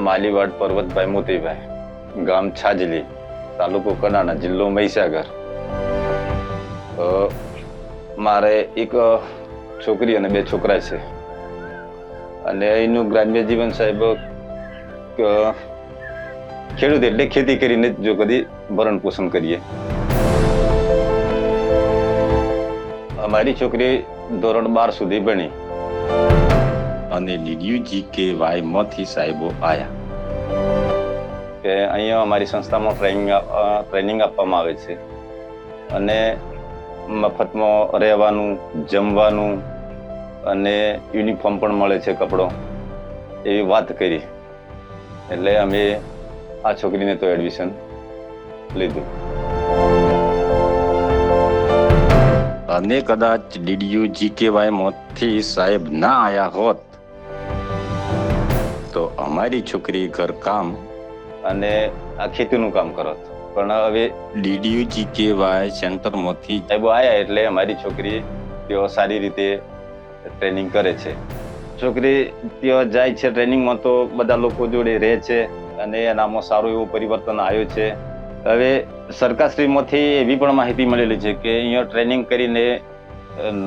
માલીવાડ પર્વતભાઈ મોતીભાઈ, ગામ છાજલી, તાલુકો કડાણા, જિલ્લો મહીસાગર. મારે એક છોકરી અને 2 છોકરા છે. અને અહીંનું ગ્રામ્ય જીવન સાહેબ ખેડૂત એટલે ખેતી કરીને જો કદી ભરણ પોષણ કરીએ. અમારી છોકરી ધોરણ 12 સુધી ભણી અને DDU-GKY માંથી સાહેબો આયા કે અહીંયા અમારી સંસ્થામાં ટ્રેનિંગ આપવામાં આવે છે અને મફતમાં રહેવાનું, જમવાનું અને યુનિફોર્મ પણ મળે છે, કપડો, એવી વાત કરી. એટલે અમે આ છોકરીને તો એડમિશન લીધું. અને કદાચ DDU-GKY માંથી સાહેબ ના આયા હોત તો અમારી છોકરી ઘરકામ અને આ ખેતીનું કામ કરત. પણ હવે DDU-GKY સેન્ટરમાંથી સાહેબો આયા એટલે અમારી છોકરી તેઓ સારી રીતે ટ્રેનિંગ કરે છે. છોકરી ત્યાં જાય છે ટ્રેનિંગમાં તો બધા લોકો જોડે રહે છે અને એનામાં સારું એવું પરિવર્તન આવ્યું છે. હવે સરકારશ્રીમાંથી એવી પણ માહિતી મળેલી છે કે અહીંયા ટ્રેનિંગ કરીને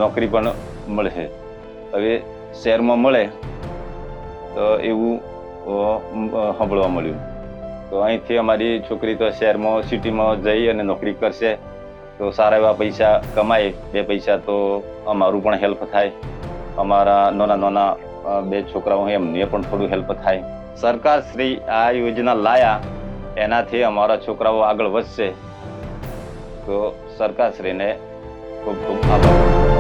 નોકરી પણ મળે છે. હવે શહેરમાં મળે તો એવું સાંભળવા મળ્યું. તો અહીંથી અમારી છોકરી તો શહેરમાં, સિટીમાં જઈ અને નોકરી કરશે તો સારા એવા પૈસા કમાય. 2 પૈસા તો અમારું પણ હેલ્પ થાય, અમારા નાના 2 છોકરાઓ એમને પણ થોડું હેલ્પ થાય. સરકારશ્રી આ યોજના લાયા એનાથી અમારા છોકરાઓ આગળ વધશે. તો સરકારશ્રીને ખૂબ ખૂબ આભાર.